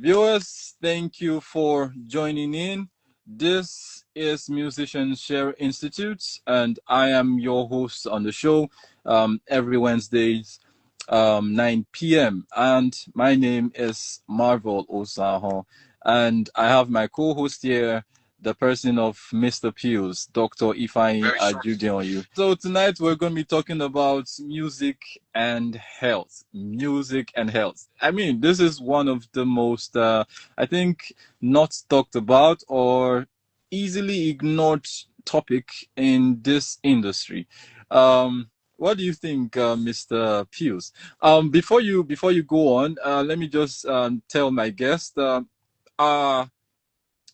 Viewers, thank you for joining in. This is Musician Share Institute, and I am your host on the show every Wednesdays, 9 p.m. And my name is Marvel Osahon, and I have my co-host here, the person of Mr. Pius, Dr. Ifeanyi Ajudeonyu. So tonight we're going to be talking about music and health. Music and health. I mean, this is one of the most, I think, not talked about or easily ignored topic in this industry. What do you think, Mr. Pius? Before you go on, let me just tell my guest. Uh,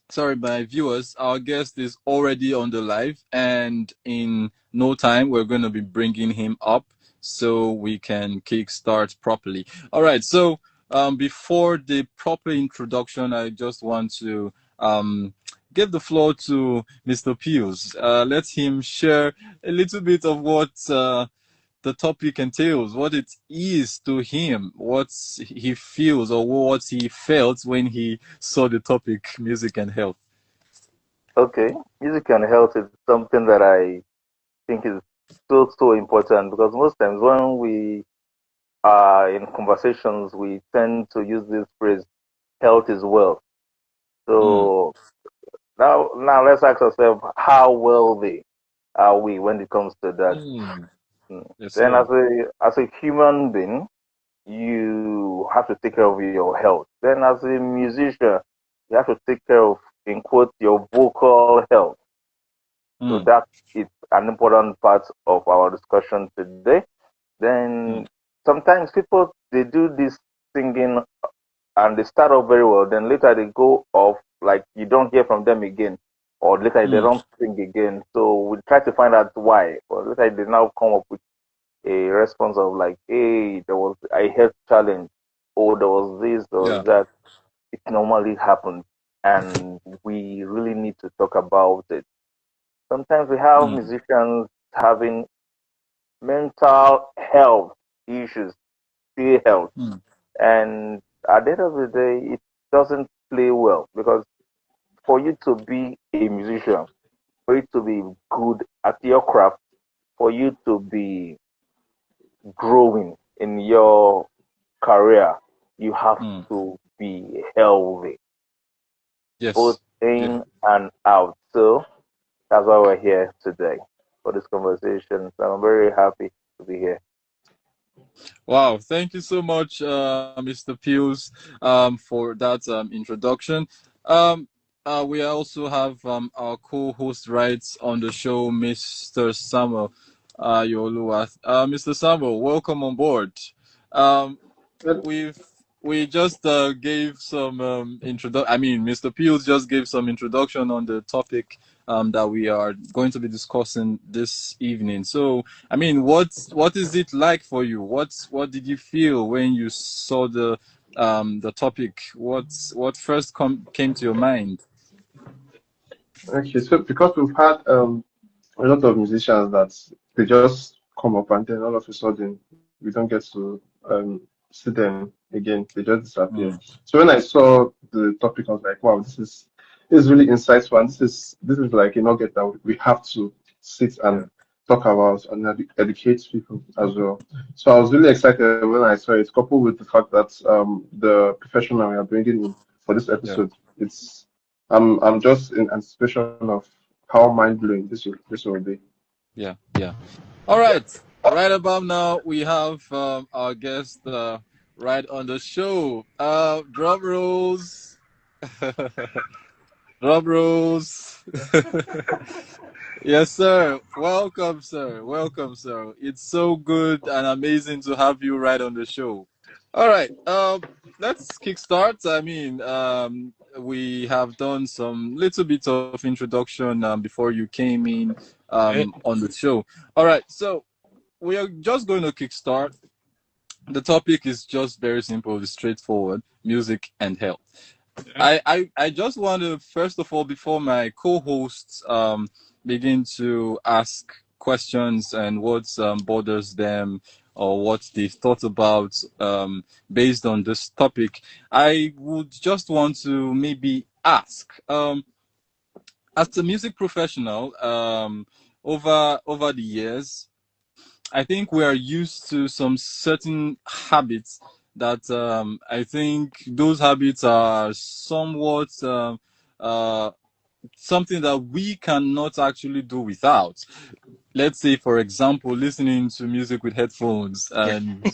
Sorry, my viewers, our guest is already on the live, and in no time, we're going to be bringing him up so we can kickstart properly. All right, so before the proper introduction, I just want to give the floor to Mr. Pius. Let him share a little bit of what the topic entails, what it is to him, what he feels or what he felt when he saw the topic music and health. Okay, music and health is something that I think is so important because most times when we are in conversations, we tend to use this phrase "health is wealth." Mm. So now let's ask ourselves how wealthy are we when it comes to that? Mm. Yes, Then sir. as a human being, you have to take care of your health. Then as a musician, you have to take care of, in quote, your vocal health. So Mm. that is an important part of our discussion today. Mm. Then sometimes people they do this singing and they start off very well, then later they go off like you don't hear from them again, or later they Mm. don't sing again. So we try to find out why. Or later they now come up with a response of like, hey, there was a health challenge, or there was this, there Yeah. was that. It normally happens, and we really need to talk about it. Sometimes we have Mm. musicians having mental health issues, peer health, Mm. and at the end of the day, it doesn't play well because for you to be a musician, for you to be good at your craft, for you to be growing in your career, you have Mm. to be healthy, both Yes. Yeah. in and out. So that's why we're here today for this conversation. So I'm very happy to be here. Wow. Thank you so much, Mr. Pius, for that introduction. Um, we also have our co-host rights on the show, Mr. Samuel Yoluwath. Mr. Samuel, welcome on board. Um, we've we just gave some introduction. I mean, Mr. Peels just gave some introduction on the topic that we are going to be discussing this evening. So, I mean, what is it like for you? What did you feel when you saw the topic? What first came to your mind? Okay, so because we've had a lot of musicians that they just come up and then all of a sudden we don't get to see them again. They just disappear. Mm, So when I saw the topic, I was like, wow, this is really insightful, and this is like a nugget that we have to sit Yeah. and talk about and educate people as well. So I was really excited when I saw it, coupled with the fact that the professional we are bringing in for this yeah, episode, it's I'm just in anticipation of how mind blowing this will be. yeah, yeah. All right. Right about now, we have our guest right on the show. Drum rolls. Drum rolls. Yes, sir. Welcome, sir. Welcome, sir. It's so good and amazing to have you right on the show. All right. Let's kickstart. I mean, we have done some little bit of introduction before you came in on the show. All right. So we are just going to kickstart. The topic is just very simple, straightforward: music and health. I just want to first of all, before my co-hosts begin to ask questions and what bothers them, or what they've thought about based on this topic. I would just want to maybe ask, as a music professional, over the years, I think we are used to some certain habits that I think those habits are somewhat uh, something that we cannot actually do without. Let's say, for example, listening to music with headphones, and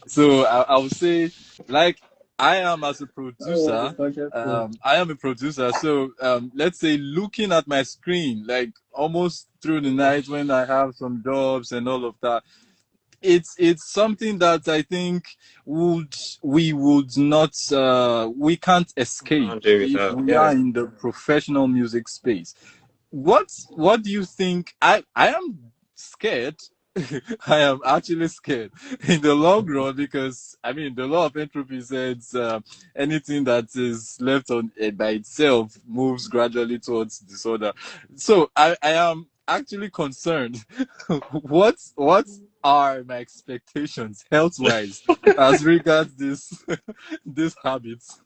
so I would say, like, I am as a Oh, producer. forgetful. I am a producer, so let's say looking at my screen, like almost through the night when I have some jobs and all of that, it's something that I think would not we can't escape Can't do if without. we Yeah. are in the professional music space. What do you think? I am scared. I am actually scared in the long run, because I mean the law of entropy says anything that is left on by itself moves gradually towards disorder. So I am actually concerned. What are my expectations health wise as regards this this habits?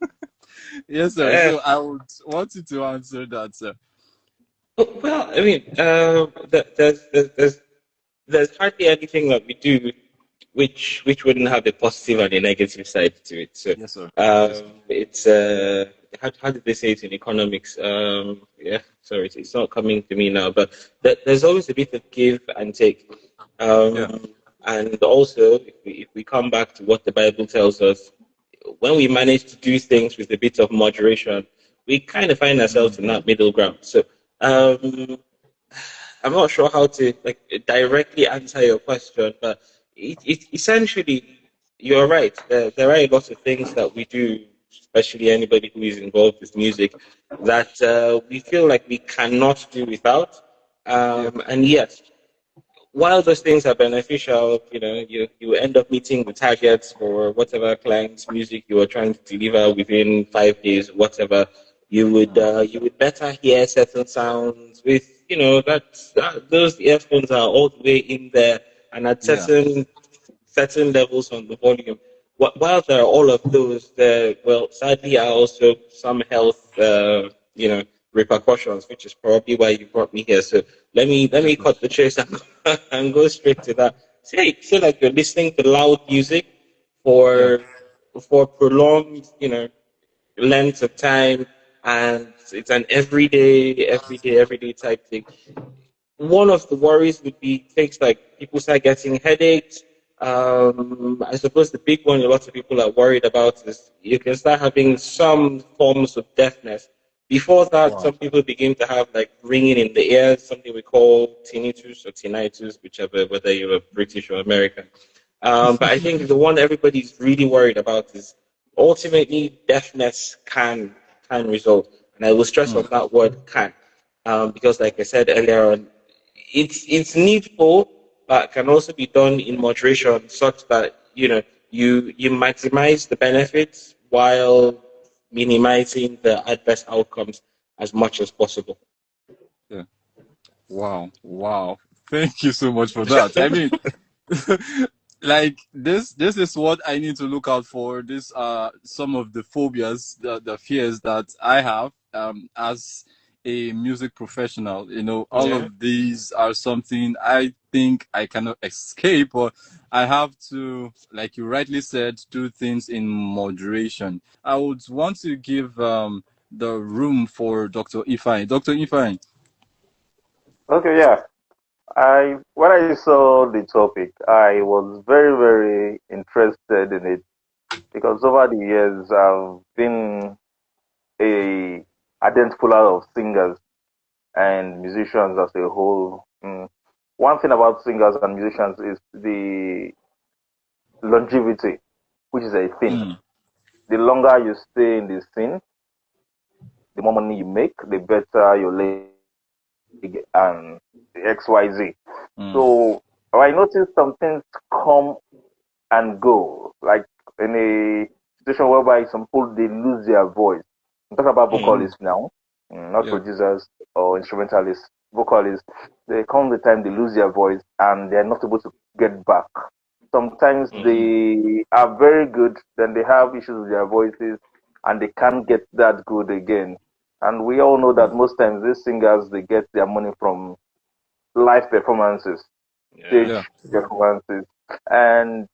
Yes, sir. Uh, So I would want you to answer that, sir. well, I mean, there's hardly anything that we do which wouldn't have a positive and a negative side to it. So Yes, sir. Yes. it's how did they say it in economics? Yeah, sorry, it's not coming to me now, but there's always a bit of give and take. Yeah. And also, if we come back to what the Bible tells us, when we manage to do things with a bit of moderation, we kind of find ourselves in Mm. that middle ground. So um, I'm not sure how to like directly answer your question, but essentially you're right. There are a lot of things that we do, especially anybody who is involved with music, that we feel like we cannot do without. Yeah. And yes, while those things are beneficial, you end up meeting the targets for whatever client's music you are trying to deliver within 5 days, whatever. You would better hear certain sounds with that those earphones are all the way in there and at Yeah. certain levels on the volume. While there are all of those, there sadly are also some health repercussions, which is probably why you brought me here. So let me Okay. cut the chase and, and go straight to that. Say like you're listening to loud music Yeah. for prolonged, length of time, and it's an everyday type thing. One of the worries would be things like people start getting headaches. I suppose the big one a lot of people are worried about is you can start having some forms of deafness. Before that, Wow. some people begin to have like ringing in the ears, something we call tinnitus or tinnitus, whichever, whether you're British or American. But I think the one everybody's really worried about is ultimately deafness can result, and I will stress Mm. on that word can, because like I said earlier on, it's needful, but can also be done in moderation, such that you maximize the benefits while minimizing the adverse outcomes as much as possible. Yeah. Wow. Wow. Thank you so much for that. I mean, like this is what I need to look out for. These are some of the phobias, the fears that I have as a music professional. All Yeah. of these are something I think I cannot escape, or I have to, like you rightly said, do things in moderation. I would want to give the room for Dr. Ifine. Dr. Ifine. Okay, yeah. I when I saw the topic, I was very, very interested in it because over the years I've been a ardent follower of singers and musicians as a whole. One thing about singers and musicians is the longevity, which is a thing. Mm. The longer you stay in the scene, the more money you make, the better your leg and the XYZ. Mm. So I noticed some things come and go, like in a situation whereby some people they lose their voice. I'm talking about Mm, Mm. vocalists now, not Yeah. producers or instrumentalists. Vocalists, they come the time they lose their voice and they're not able to get back. Sometimes Mm. they are very good, then they have issues with their voices and they can't get that good again. And we all know that most times these singers they get their money from live performances, Yeah. Yeah. stage performances. And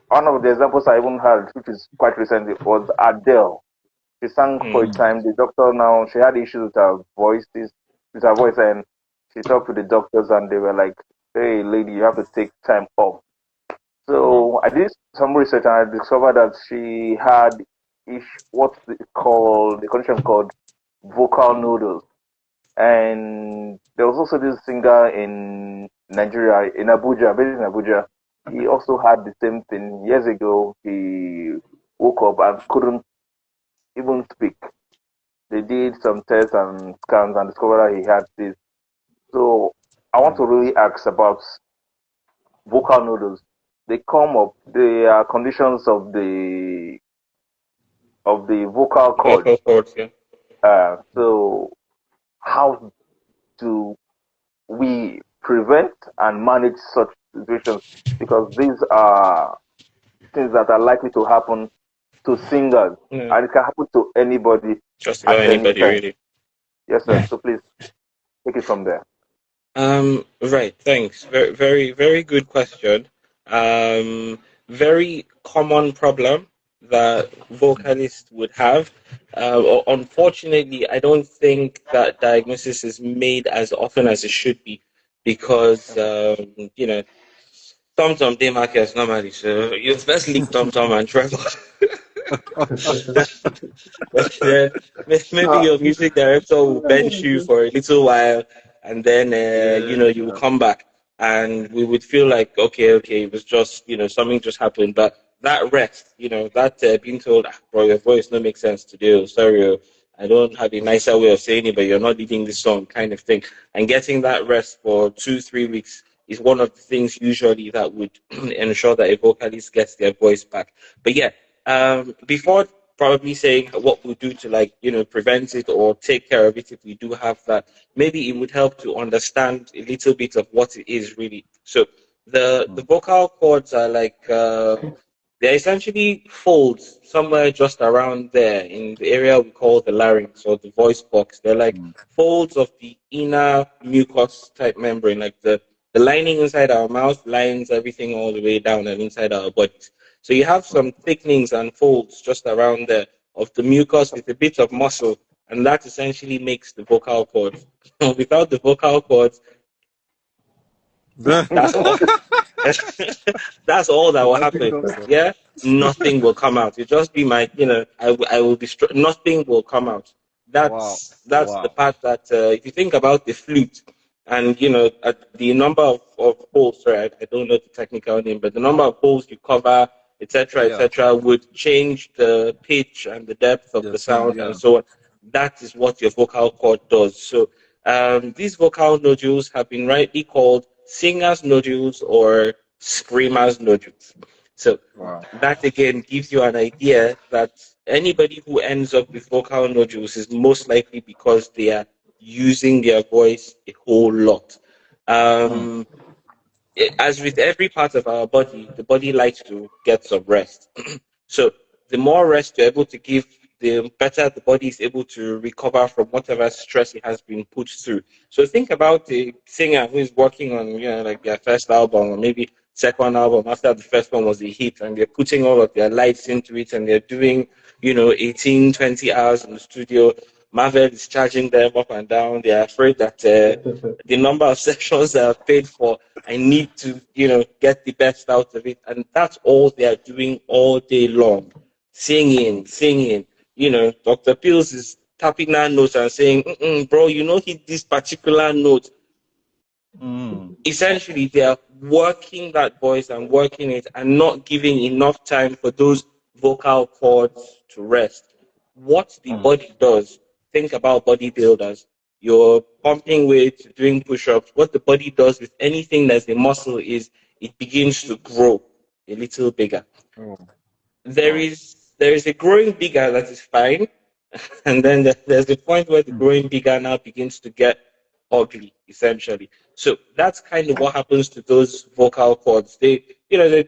one of the examples I even had, which is quite recently, was Adele. She sang for a Mm. time. The doctor now she had issues with her voice, and she talked to the doctors, and they were like, "Hey, lady, you have to take time off." Wow. So I did some research, and I discovered that she had what's called the condition called vocal noodles. And there was also this singer in Nigeria, in Abuja, based in Abuja. He also had the same thing years ago. He woke up and couldn't even speak. They did some tests and scans and discovered that he had this. So I want Wow. to really ask about vocal nodules. They come up. They are conditions of the vocal cords. Vocal cords, yeah. So how do we prevent and manage such situations? Because these are things that are likely to happen to singers, Yeah. and it can happen to anybody Just about at any anybody, time. really. Yes, sir. Yeah. So please take it from there. Right, thanks. Very, very, very good question. Um, Very common problem that vocalists would have. Unfortunately, I don't think that diagnosis is made as often as it should be because, Tom Tom day markets normally. So you first leak Tom Tom and Trevor. But then maybe Ah, your music director will bench you for a little while, and then you will Yeah. come back, and we would feel like okay, it was just something just happened. But that rest, that being told, bro, your voice don't make sense today. Oh, sorry, oh, I don't have a nicer way of saying it, but you're not leading this song, kind of thing. And getting that rest for 2-3 weeks is one of the things usually that would ensure that a vocalist gets their voice back. But yeah, before probably saying what we'll do to prevent it or take care of it if we do have that, maybe it would help to understand a little bit of what it is really. So the Mm. vocal cords are like they're essentially folds somewhere just around there in the area we call the larynx or the voice box. They're like Mm. folds of the inner mucus type membrane, like the lining inside our mouth lines everything all the way down and inside our bodies. So you have some thickenings and folds just around there of the mucus with a bit of muscle, and that essentially makes the vocal cords. Without the vocal cords, that's all. That's all that will Nothing happen. comes up. Yeah, nothing will come out. It just be my, I will be nothing will come out. Wow. That's the Wow. part that if you think about the flute, and at the number of holes. Sorry, I don't know the technical name, but the number of holes you cover, etc., Yeah. etc., would change the pitch and the depth of The the sound. sound and Yeah. so on. That is what your vocal cord does. So these vocal nodules have been rightly called singers nodules or screamers nodules. So Wow. that again gives you an idea that anybody who ends up with vocal nodules is most likely because they are using their voice a whole lot. Mm. Um, as with every part of our body, the body likes to get some rest. So the more rest you're able to give, the better the body is able to recover from whatever stress it has been put through. So think about a singer who is working on, like their first album or maybe second album after the first one was a hit, and they're putting all of their lights into it and they're doing, 18, 20 hours in the studio. Marvel is charging them up and down. They're afraid that the number of sessions they have paid for, I need to, get the best out of it. And that's all they are doing all day long. Singing, singing. Dr. Pills is tapping that note and saying, bro, hit this particular note. Mm. Essentially they are working that voice and working it and not giving enough time for those vocal cords to rest. What the Mm. body does, think about bodybuilders. You're pumping weight, doing push-ups. What the body does with anything that's a muscle is it begins to grow a little bigger. Oh. there Wow. is there is a growing bigger that is fine, and then there's the point where the Mm. growing bigger now begins to get ugly, essentially. So that's kind of what happens to those vocal cords. They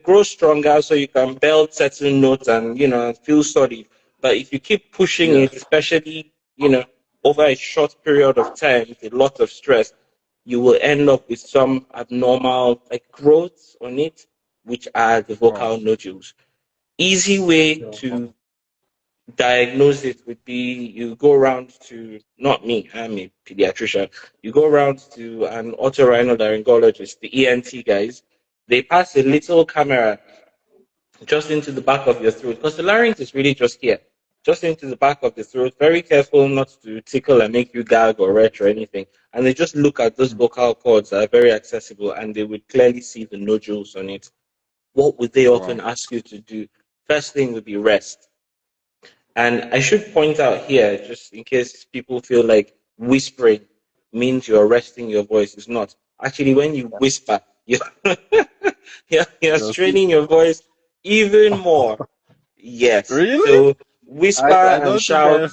grow stronger so you can belt certain notes and, feel solid. But if you keep pushing Yeah. it, especially, over a short period of time with a lot of stress, you will end up with some abnormal like growths on it, which are the Wow. vocal nodules. Easy way Yeah. to diagnose it would be you go around to, not me, I'm a pediatrician. You go around to an otorhinolaryngologist, the ENT guys. They pass a little camera just into the back of your throat because the larynx is really just here, just into the back of the throat. Very careful not to tickle and make you gag or retch or anything. And they just look at those Mm. vocal cords that are very accessible and they would clearly see the nodules on it. What would they often Wow. ask you to do? First thing would be rest. And I should point out here, just in case people feel like whispering means you're resting your voice, it's not. Actually, when you whisper, you're You'll see. straining your voice even more. Yes. Really? So whisper I and don't think shout.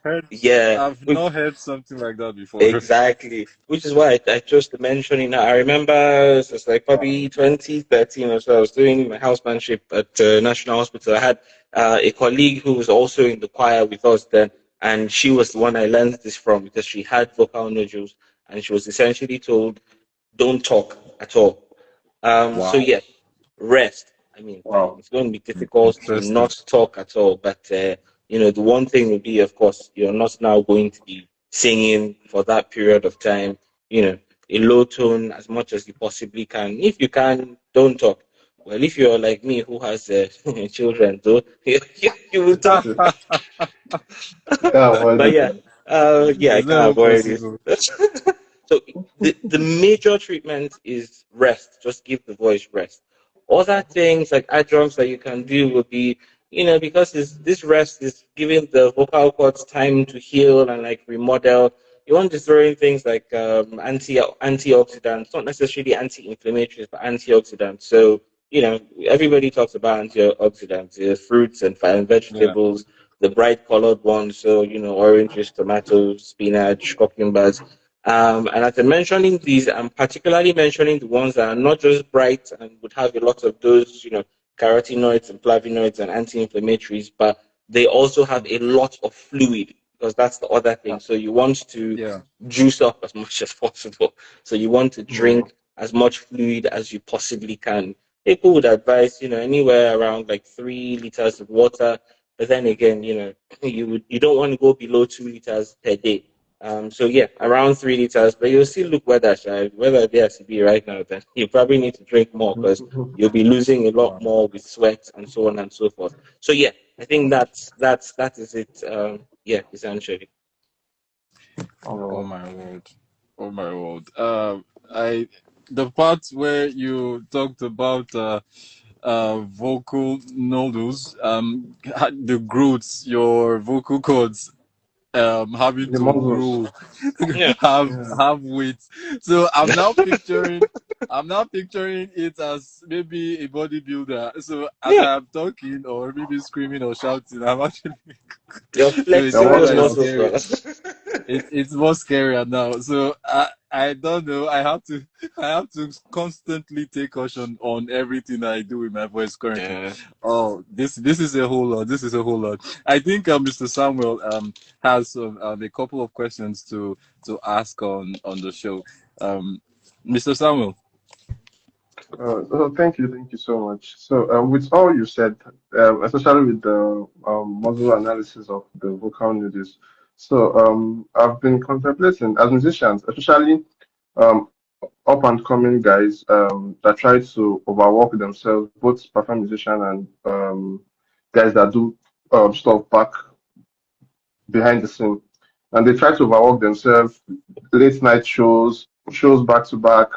heard Yeah. I've not heard something like that before. Exactly, which is why I just mentioning that. I remember it's like Wow. probably 2013 or so. I was doing my housemanship at National Hospital. I had a colleague who was also in the choir with us then, and she was the one I learned this from because she had vocal nodules, and she was essentially told, "Don't talk at all." So Wow. yeah, rest. I mean, Wow. it's going to be difficult to Interesting. not talk at all, but the one thing would be, of course, you're not now going to be singing for that period of time. You know, a low tone as much as you possibly can. If you can, don't talk. Well, if you're like me who has children, though, you will talk. You can't avoid But it. yeah, yeah, I It's can't not avoid it. possible. So the major treatment is rest. Just give the voice rest. Other things like adjuncts that you can do would be, because this rest is giving the vocal cords time to heal and like remodel. You want to throw in things like antioxidants, not necessarily anti-inflammatories, but antioxidants. So everybody talks about antioxidants, fruits and Yeah. vegetables, the bright colored ones. So oranges, tomatoes, spinach, cucumbers. And as I'm mentioning these, I'm particularly mentioning the ones that are not just bright and would have a lot of those, carotenoids and flavonoids and anti-inflammatories, but they also have a lot of fluid because that's the other thing. So you want to Yeah. juice up as much as possible. So you want to Mm. drink as much fluid as you possibly can. People would advise, anywhere around like 3 liters of water. But then again, you don't want to go below 2 liters per day. So yeah, around 3 liters, but you'll still look weather shy. Whether there's to be right now, then you probably need to drink more because you'll be losing a lot Wow. more with sweat and so on and so forth. So yeah, I think that is it. Yeah, essentially. Oh Oh, my word. Oh my word. I the part where you talked about vocal nodules, the growths, your vocal cords having the to muscles. grow, Yeah, Yeah. have weight. So I'm now picturing it as maybe a bodybuilder. So as yeah, I'm talking or maybe screaming or shouting, I'm actually you're so it's They're flexing kind those working of out. muscles, scary. brother. It's more scarier now. So I don't know. I have to constantly take caution on everything I do with my voice currently. Yeah. Oh, this is a whole lot. This is a whole lot. I think Mr. Samuel has a couple of questions to ask on the show. Um, Mr. Samuel. Thank you so much. So, with all you said, especially with the muscle analysis of the vocal nudis, so I've been contemplating as musicians, especially um, up and coming guys that try to overwork themselves, both perform musician and guys that do stuff back behind the scene, and they try to overwork themselves, late night shows, shows back to back.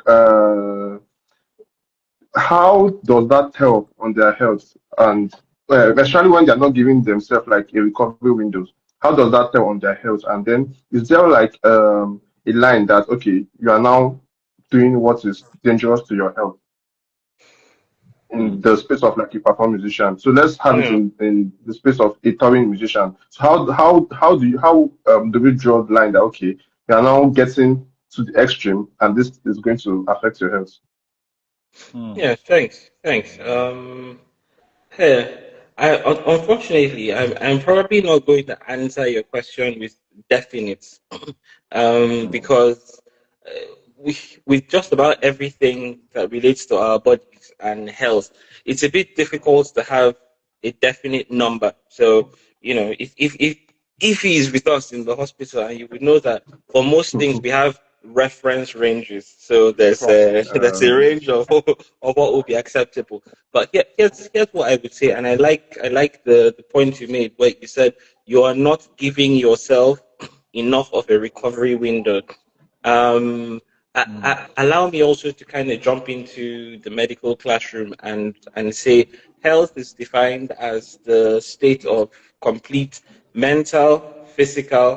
How does that help on their health? And especially when they're not giving themselves like a recovery windows, how does that help on their health? And then is there like a line that okay, you are now doing what is dangerous to your health Hmm. in the space of like a performing musician? So let's have it Yeah. in the space of a touring musician. So how do we draw the line that okay, you are now getting to the extreme, and this is going to affect your health. Hmm. Yeah, thanks. Hey, unfortunately, I'm probably not going to answer your question with definite, because we with just about everything that relates to our bodies and health, it's a bit difficult to have a definite number. So, if he is with us in the hospital, and you would know that for most things we have reference ranges. So there's Wow. a there's a Um, range of of what will be acceptable. But here's what I would say, and I like the point you made where you said you are not giving yourself enough of a recovery window. Um, Allow me also to kind of jump into the medical classroom and say health is defined as the state of complete mental, physical,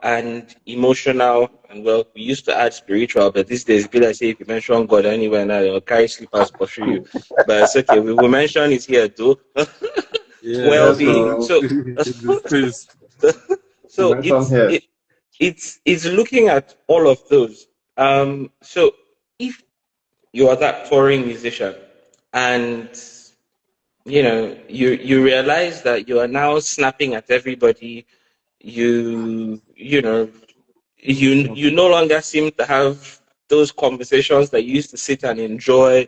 and emotional. And well, we used to add spiritual, but these days, be like say if you mention God anywhere now, you'll carry slippers pursue you. But it's okay. We will mention it here too. Yeah, yes, Well-being. so So, in the space. you so mentioned here. it's looking at all of those. So if you are that touring musician and you realize that you are now snapping at everybody, you know you no longer seem to have those conversations that you used to sit and enjoy.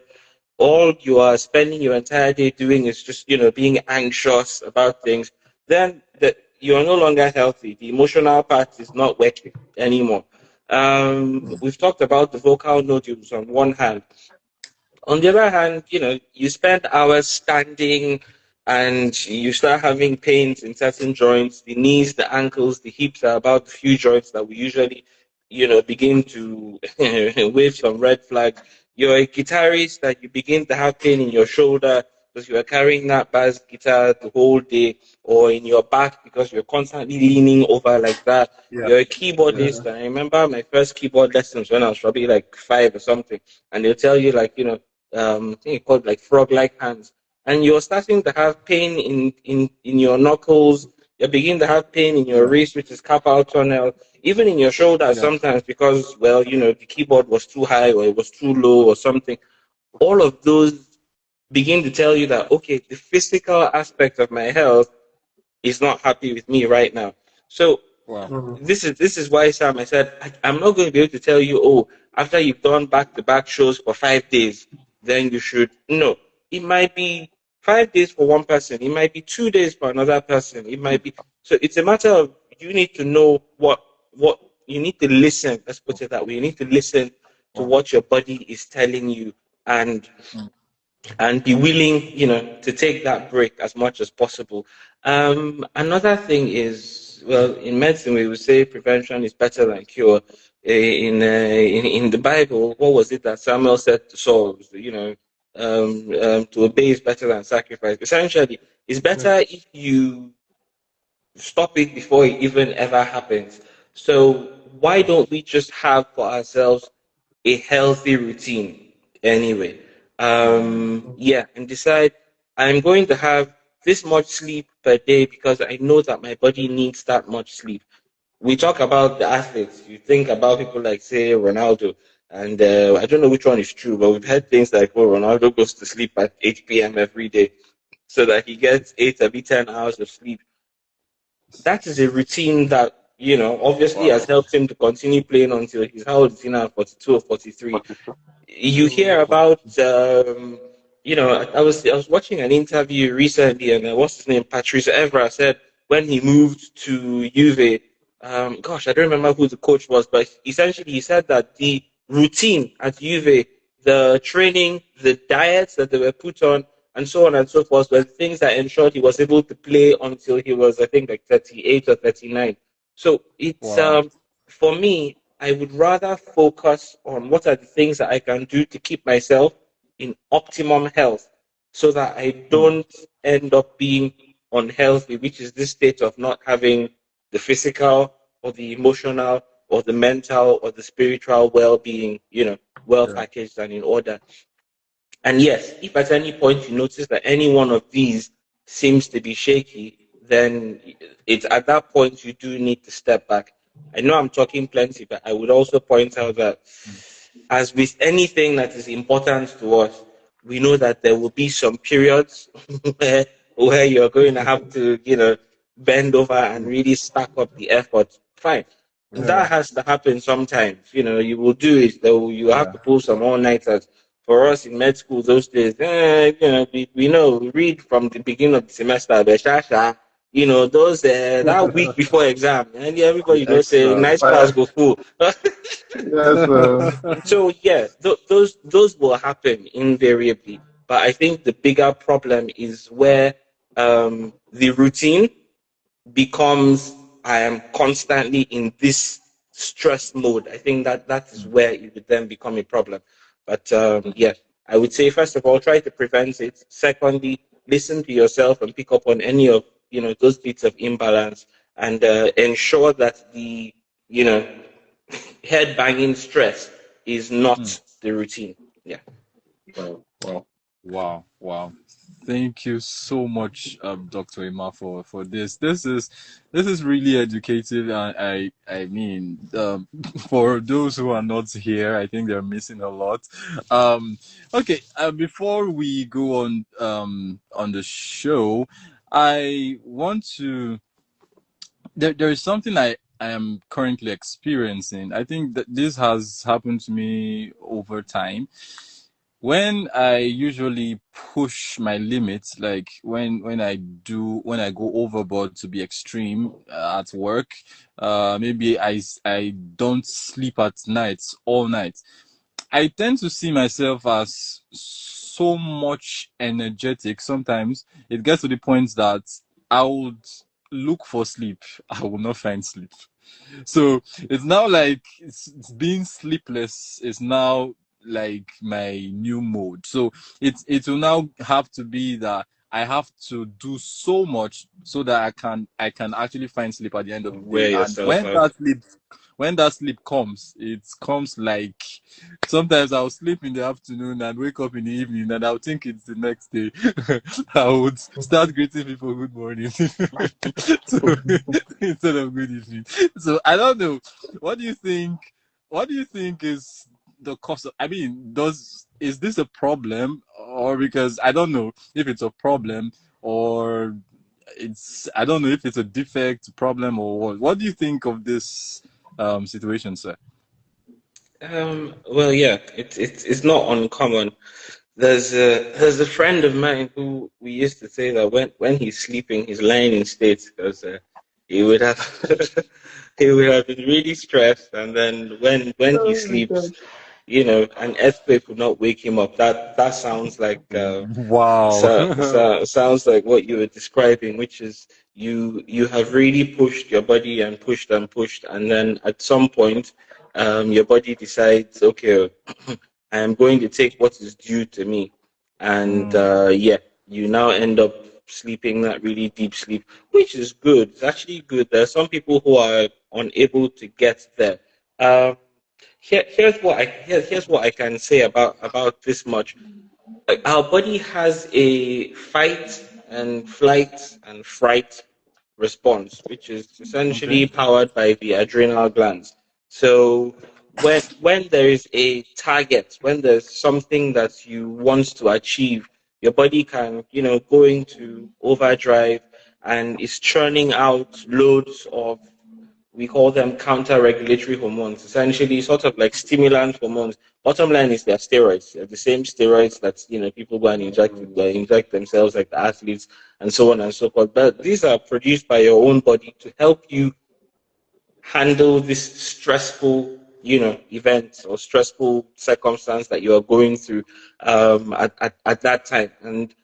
All you are spending your entire day doing is just being anxious about things. Then that you are no longer healthy. The emotional part is not working anymore. We've talked about the vocal nodules on one hand. On the other hand, you spend hours standing and you start having pains in certain joints. The knees, the ankles, the hips are about the few joints that we usually, begin to wave some red flags. You're a guitarist that you begin to have pain in your shoulder because you are carrying that bass guitar the whole day, or in your back because you're constantly leaning over like that. Yeah. You're a Yeah. keyboardist. I remember my first keyboard lessons when I was probably like 5 or something, and they'll tell you like, I think it's called like frog-like hands, and you're starting to have pain in your knuckles. You're beginning to have pain in your Yeah. wrist, which is carpal tunnel, even in your shoulders Yeah. sometimes because, well, the keyboard was too high or it was too low or something. All of those begin to tell you that okay, the physical aspect of my health is not happy with me right now. So Wow. Mhm. this is why, Sam, I said I'm not going to be able to tell you, oh, after you've done back-to-back shows for 5 days, then you should. No, it might be 5 days for one person. It might be 2 days for another person. It might be. So it's a matter of you need to know what you need to listen. Let's put it that way. You need to listen to Wow. what your body is telling you, and be willing, to take that break as much as possible. Another thing is, well, in medicine we would say prevention is better than cure. In the Bible, what was it that Samuel said to Saul? To obey is better than sacrifice. Essentially, it's Yeah. better if you stop it before it even ever happens. So why don't we just have for ourselves a healthy routine anyway? Yeah, and decide I'm going to have this much sleep per day because I know that my body needs that much sleep. We talk about the athletes. You think about people like, say, Ronaldo, and I don't know which one is true, but we've heard things like, oh, Ronaldo goes to sleep at 8 p.m. every day so that he gets 8 every 10 hours of sleep. That is a routine that obviously has Wow. helped him to continue playing until he's how old is he now, 42 or 43. But it's You hear about I was watching an interview recently, and what's his name, Patrice Evra, said when he moved to Juve, gosh, I don't remember who the coach was, but essentially he said that the routine at Juve, the training, the diets that they were put on, and so on and so forth, were things that ensured he was able to play until he was, I think, like 38 or 39. So it's Wow. for me, I would rather focus on what are the things that I can do to keep myself in optimum health so that I don't end up being unhealthy, which is this state of not having the physical or the emotional or the mental or the spiritual well being, well Yeah. packaged and in order. And yes, if at any point you notice that any one of these seems to be shaky, then it's at that point you do need to step back. I know I'm talking plenty, but I would also point out that, as with anything that is important to us, we know that there will be some periods where you're going to have to, bend over and really stack up the effort. Fine. Yeah. That has to happen sometimes. You will do it, though you have Yeah. to pull some all nighters. For us in med school those days, we know, we read from the beginning of the semester, but those that week before exam, and The everybody knows say extra nice class fire. go full. Yes, So yeah, those will happen invariably. But I think the bigger problem is where the routine becomes, I am constantly in this stress mode. I think that is where it would then become a problem. But yeah, I would say first of all, try to prevent it. Secondly, listen to yourself and pick up on any of those bits of imbalance, and ensure that the you know head banging stress is Mm. not the routine. Yeah. well, well. Wow, wow. Thank you so much, Dr. Emma, for this. This is really educative, and I mean, for those who are not here, I think they're missing a lot. Um, okay, before we go on the show, I want to. There is something I am currently experiencing. I think that this has happened to me over time when I usually push my limits, like when I go overboard to be extreme at work, maybe I don't sleep at nights all night. I tend to see myself as so much energetic. Sometimes it gets to the point that I would look for sleep. I will not find sleep. So it's now like it's being sleepless is now like my new mode. So it will now have to be that I have to do so much so that I can actually find sleep at the end of the day. Wear And yourself out. when that sleep comes, it comes like sometimes I'll sleep in the afternoon and wake up in the evening and I'll think it's the next day. I would start greeting people good morning. So instead of good evening. So I don't know. What do you think? What do you think is the cause of? I mean, is this a problem, or because I don't know if it's a problem, or I don't know if it's a defect problem or what. What do you think of this situation, sir? Well, yeah, it's not uncommon. There's a friend of mine who we used to say that when he's sleeping, he's lying in state, because he would have he would have been really stressed, and then when he Oh my sleeps, God. an earthquake would not wake him up. That sounds like Wow. sounds like what you were describing, which is you have really pushed your body and pushed and pushed, and then at some point, your body decides, okay, I am going to take what is due to me, and Mm, yeah, you now end up sleeping that really deep sleep, which is good. It's actually good. There are some people who are unable to get there. Um, here's what I can say about this much. Like, our body has a fight and flight and fright response, which is okay. essentially powered by the adrenal glands. So when there is a target, when there's something that you want to achieve, your body can, go into overdrive and is churning out loads of, we call them counter-regulatory hormones, essentially sort of like stimulant hormones. Bottom line is they're steroids. They're the same steroids that people go and inject themselves, like the athletes, and so on and so forth. But these are produced by your own body to help you handle this stressful, event or stressful circumstance that you are going through at that time. And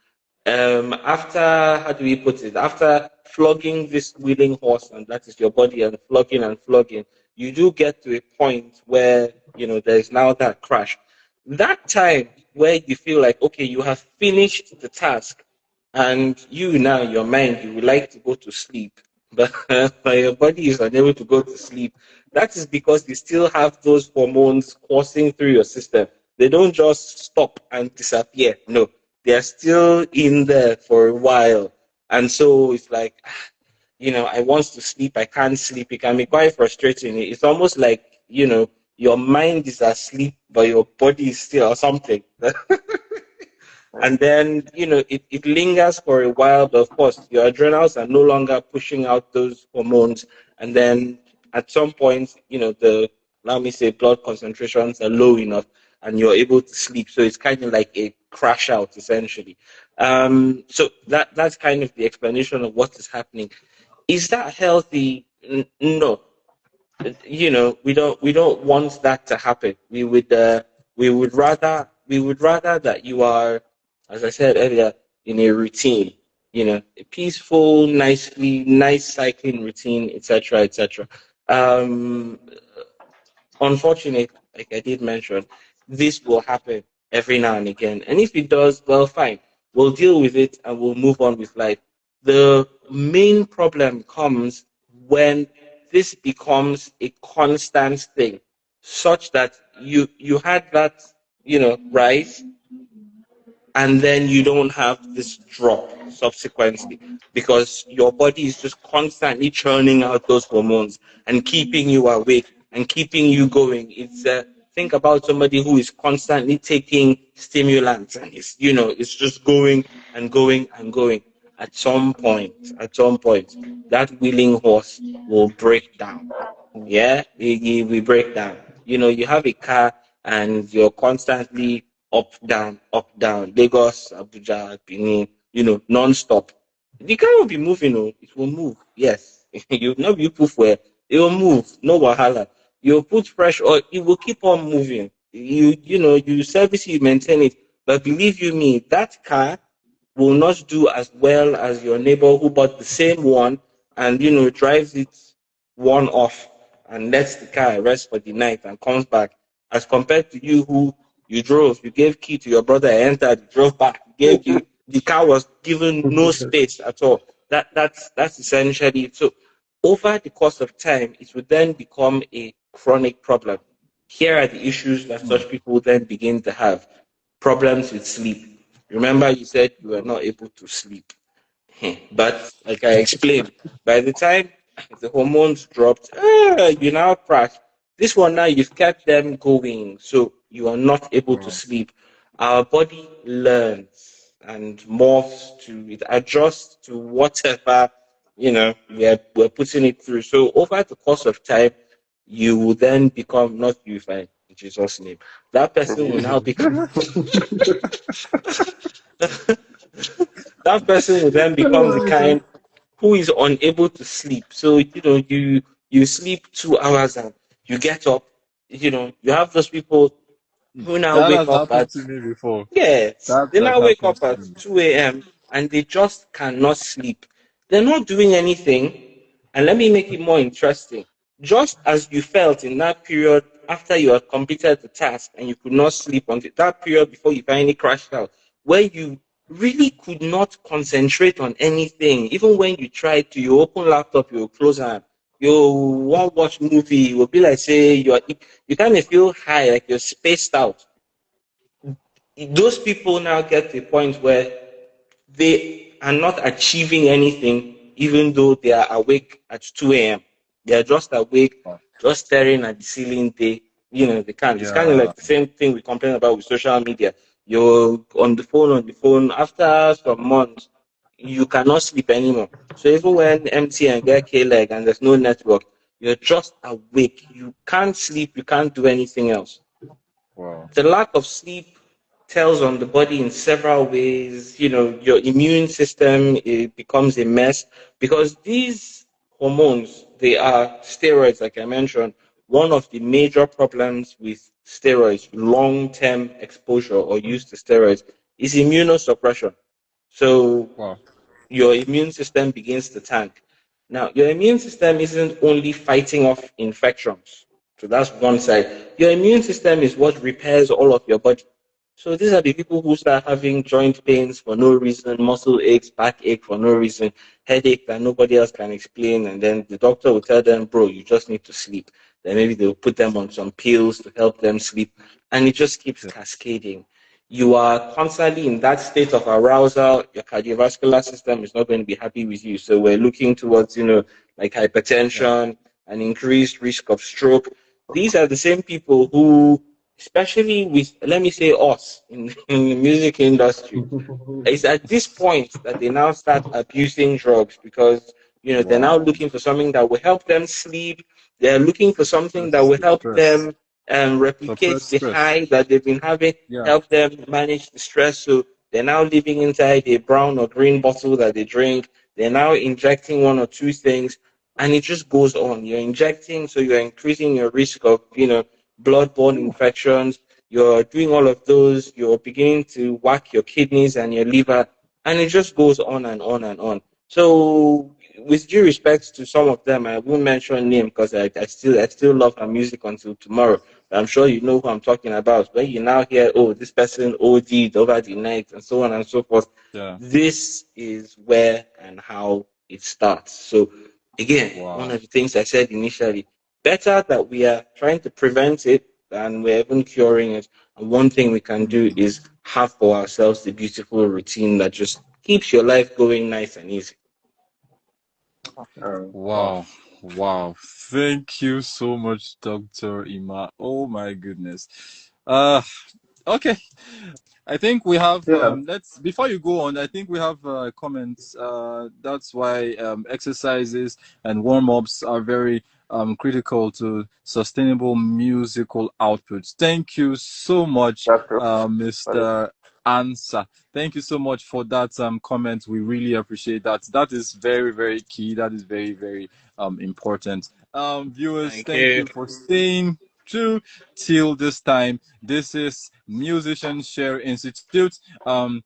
after, how do we put it, after flogging this willing horse, and that is your body, and flogging, you do get to a point where there is now that crash, that time where you feel like, okay, you have finished the task, and now your mind, you would like to go to sleep, but, but your body is unable to go to sleep. That is because you still have those hormones coursing through your system. They don't just stop and disappear. No, they're still in there for a while. And so it's like, I want to sleep, I can't sleep. It can be quite frustrating. It's almost like, your mind is asleep, but your body is still or something. And then, it lingers for a while, but of course, your adrenals are no longer pushing out those hormones. And then at some point, let me say, blood concentrations are low enough and you're able to sleep. So it's kind of like a crash out, essentially. So that's kind of the explanation of what is happening. Is that healthy? No. We don't want that to happen. We would rather that you are, as I said earlier, in a routine, a peaceful, nice cycling routine, etc., etc. um Unfortunately, like I did mention, this will happen every now and again. And if it does, well, fine. We'll deal with it and we'll move on with life. The main problem comes when this becomes a constant thing, such that you had that, rise, and then you don't have this drop subsequently because your body is just constantly churning out those hormones and keeping you awake and keeping you going. It's think about somebody who is constantly taking stimulants and it's just going and going and going. At some point, that willing horse will break down. Yeah, we break down. You have a car and you're constantly up, down, Lagos, Abuja, Benin, non-stop. The car will be moving, it will move. Yes. You not be put where it will move, no wahala. You put fresh oil, it will keep on moving. You service it, you maintain it. But believe you me, that car will not do as well as your neighbor who bought the same one and drives it one off and lets the car rest for the night and comes back, as compared to you who you gave key to your brother, entered, you drove back, gave the car was given no space at all. That's essentially it. So over the course of time, it would then become a chronic problem. Here are the issues that such people then begin to have: problems with sleep. Remember, you said you were not able to sleep. But like I explained, by the time the hormones dropped, you now crash. This one now you've kept them going, so you are not able to Wow. sleep. Our body learns and morphs to it, adjusts to whatever we're putting it through. So over the course of time, you will then become, not you, fine, in Jesus' name. That person will now become that person will then become the Oh my God. kind who is unable to sleep. So you sleep 2 hours and you get up. You have those people who now That wake has up happened at, to me before. yes, That they has now wake happened up to at me. 2 a.m. and they just cannot sleep. They're not doing anything. And let me make it more interesting. Just as you felt in that period after you had completed the task and you could not sleep until that period before you finally crashed out, where you really could not concentrate on anything, even when you tried to, you open laptop, you close am, you won't watch movie, you will be like, say, you kind of feel high, like you're spaced out. Those people now get to a point where they are not achieving anything, even though they are awake at 2 a.m. They are just awake, Wow. just staring at the ceiling. They can't. It's kind of Yeah. like the same thing we complain about with social media. You're on the phone. After some months, you cannot sleep anymore. So even when MTN get K-leg and there's no network, you're just awake. You can't sleep. You can't do anything else. Wow. The lack of sleep tells on the body in several ways. Your immune system, it becomes a mess because these hormones, they are steroids, like I mentioned. One of the major problems with steroids, long-term exposure or use to steroids, is immunosuppression. So Wow. your immune system begins to tank. Now, your immune system isn't only fighting off infections. So that's one side. Your immune system is what repairs all of your body. So these are the people who start having joint pains for no reason, muscle aches, backache for no reason, headache that nobody else can explain. And then the doctor will tell them, bro, you just need to sleep. Then maybe they'll put them on some pills to help them sleep. And it just keeps Yeah. cascading. you are constantly in that state of arousal. Your cardiovascular system is not going to be happy with you. So we're looking towards, like Yeah. hypertension, an increased risk of stroke. These are the same people who, especially with, let me say, us in the music industry, it's at this point that they now start abusing drugs because they're now Wow. looking for something that will help them sleep. They're looking for something that Suppress will the help stress. them replicate Suppress the stress. high that they've been having, Yeah. help them manage the stress. So they're now living inside a brown or green bottle that they drink. They're now injecting one or two things, and it just goes on. You're injecting, so you're increasing your risk of bloodborne Ooh. infections. You're doing all of those, you're beginning to whack your kidneys and your liver, and it just goes on and on and on. So, with due respect to some of them, I won't mention name because I still love her music until tomorrow. But I'm sure you know who I'm talking about. When you now hear, oh, this person OD'd over the night and so on and so forth, Yeah. this is where and how it starts. So, again, one Wow. of the things I said initially, better that we are trying to prevent it than we're even curing it. And one thing we can do Mm. is have for ourselves the beautiful routine that just keeps your life going nice and easy. Wow. Wow. Wow. Thank you so much, Dr. Ima. Oh my goodness. Uh okay. I think we have Yeah. let's before you go on, I think we have comments. That's why exercises and warm-ups are very critical to sustainable musical outputs. Thank you so much, That's true. Very true. Mr. Ansa. Thank you so much for that comment. We really appreciate that. That is very, very key. That is very, very important. Viewers, Thank thank you. you for staying true till this time. This is Musician Share Institute on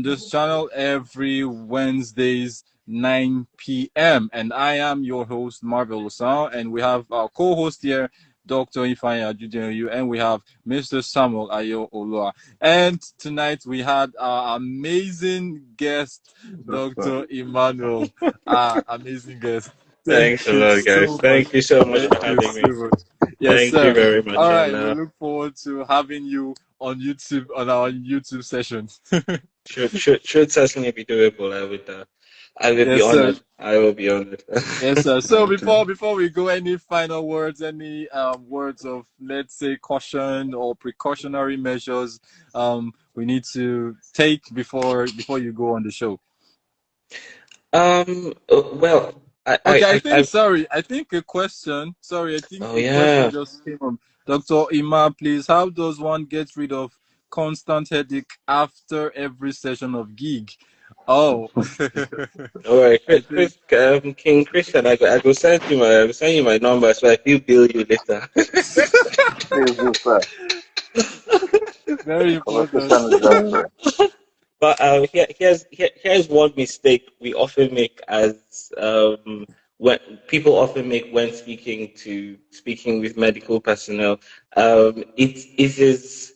this channel every Wednesdays 9 p.m. And I am your host, Marvel Osahon, and we have our co-host here, Dr. Ifeanyi Ajudeyu, and we have Mr. Samuel Ayo Olua. And tonight we had our amazing guest, Doctor. Dr. Emmanuel. Amazing guest. Thanks Thank a you lot, guys. so much. Thank you so much for Thank you having so me. much. Yes, Thank you sir. very All much. right. And We look forward to having you on YouTube on our YouTube session. should certainly be doable. I will be Yes, sir. honored. I will be honored. Yes, sir. So Okay. before we go, any final words, any words of, let's say, caution or precautionary measures we need to take before you go on the show? well, Okay, I've. I think a question. Sorry, I think Oh a question yeah. just came up. Dr. Ima, please, how does one get rid of constant headache after every session of gig? Oh, All right, I think King Christian, I will send you my number so I will bill you later. Please do, sir. very important. Communication is necessary. But here's one mistake we often make as when people often make when speaking with medical personnel. It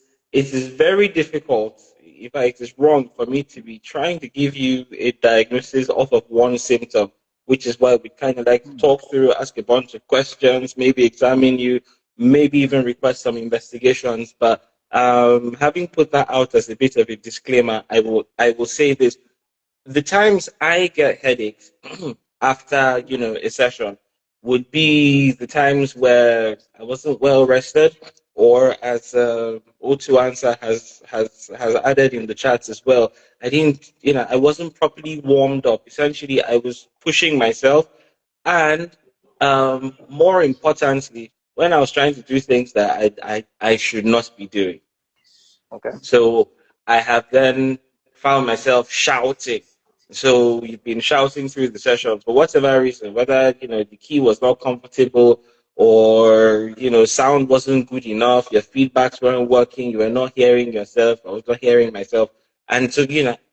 is very difficult. In fact, it is wrong for me to be trying to give you a diagnosis off of one symptom, which is why we kind of like to Hmm. talk through, ask a bunch of questions, maybe examine you, maybe even request some investigations. But having put that out as a bit of a disclaimer, I will say this: the times I get headaches after a session would be the times where I wasn't well rested, or as O2 answer has added in the chats as well. I didn't, I wasn't properly warmed up. Essentially, I was pushing myself, and more importantly, when I was trying to do things that I should not be doing. Okay. So I have then found myself shouting. So you've been shouting through the session for whatever reason, whether the key was not comfortable or sound wasn't good enough, your feedbacks weren't working, you were not hearing yourself, I was not hearing myself. And so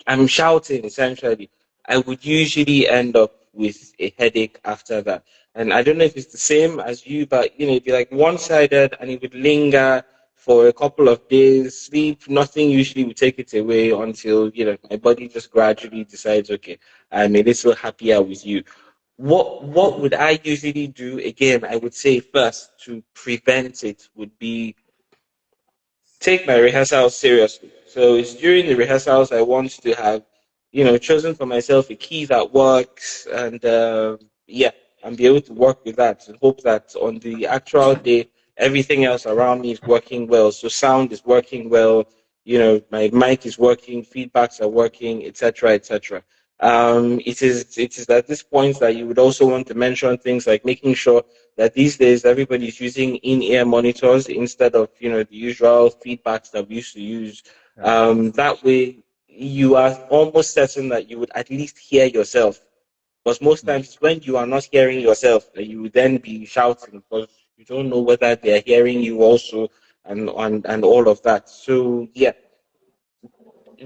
I'm shouting essentially. I would usually end up with a headache after that. And I don't know if it's the same as you, but it'd be like one-sided and it would linger for a couple of days, sleep, nothing usually would take it away until, my body just gradually decides, okay, I'm a little happier with you. What would I usually do? Again, I would say first to prevent it would be take my rehearsals seriously. So it's during the rehearsals I want to have, chosen for myself a key that works, and yeah, and be able to work with that and hope that on the actual day, everything else around me is working well. So sound is working well, my mic is working, feedbacks are working, etc., etc. It is at this point that you would also want to mention things like making sure that these days everybody's using in-ear monitors instead of the usual feedbacks that we used to use. Yeah. That way, you are almost certain that you would at least hear yourself. Because most Mm. times it's when you are not hearing yourself that you would then be shouting because you don't know whether they are hearing you also, and all of that. So yeah,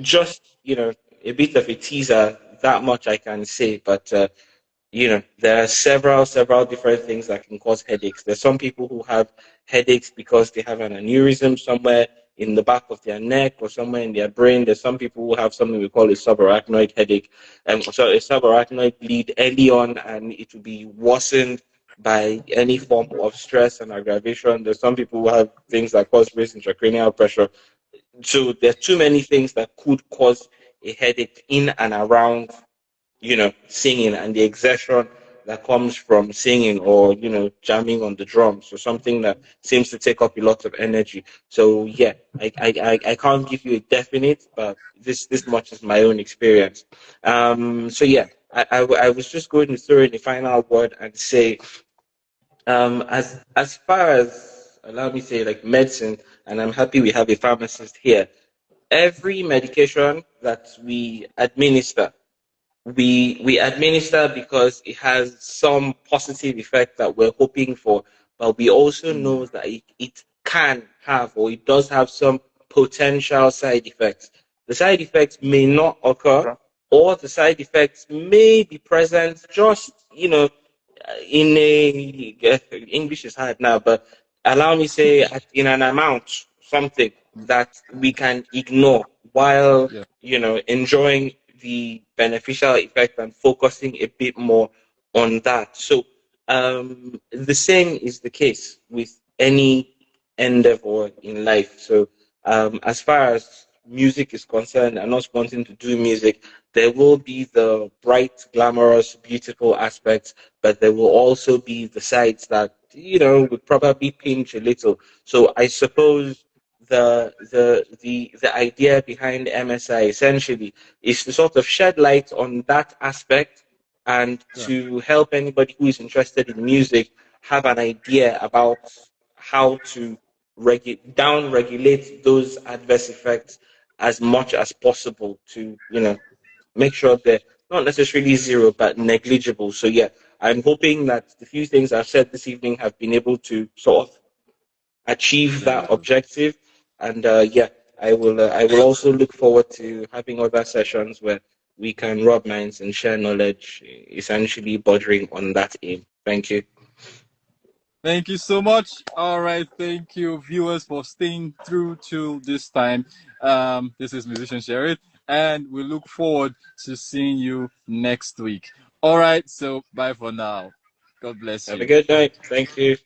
just a bit of a teaser. That much I can say, but there are several different things that can cause headaches. There's some people who have headaches because they have an aneurysm somewhere in the back of their neck or somewhere in their brain. There's some people who have something we call a subarachnoid headache, so a subarachnoid bleed early on, and it will be worsened by any form of stress and aggravation. There's some people who have things that cause raised intracranial pressure. So there's too many things that could cause a headache in and around singing, and the exertion that comes from singing, or jamming on the drums, or something that seems to take up a lot of energy. So yeah, I can't give you a definite, but this much is my own experience. So yeah, I was just going to throw in a final word and say, as far as, allow me to say, like medicine, and I'm happy we have a pharmacist here. Every medication that we administer because it has some positive effect that we're hoping for, but we also Mm. know that it can have, or it does have, some potential side effects. The side effects may not occur, Okay. or the side effects may be present just, in a English is hard now, but allow me say in an amount, something that we can ignore while Yeah. enjoying the beneficial effect and focusing a bit more on that. So the same is the case with any endeavor in life. So as far as music is concerned, and not wanting to do music, there will be the bright, glamorous, beautiful aspects, but there will also be the sides that would probably pinch a little. So I suppose the idea behind MSI essentially is to sort of shed light on that aspect, and Yeah. to help anybody who is interested in music have an idea about how to down regulate those adverse effects as much as possible, to make sure they're not necessarily zero but negligible. So yeah, I'm hoping that the few things I've said this evening have been able to sort of achieve There you that go. objective. And yeah, I will also look forward to having other sessions where we can rub minds and share knowledge, essentially bordering on that aim. Thank you. Thank you so much. All right. Thank you, viewers, for staying through till this time. This is Musician Sherry, and we look forward to seeing you next week. All right. So, bye for now. God bless Have a you. good night. Thank you.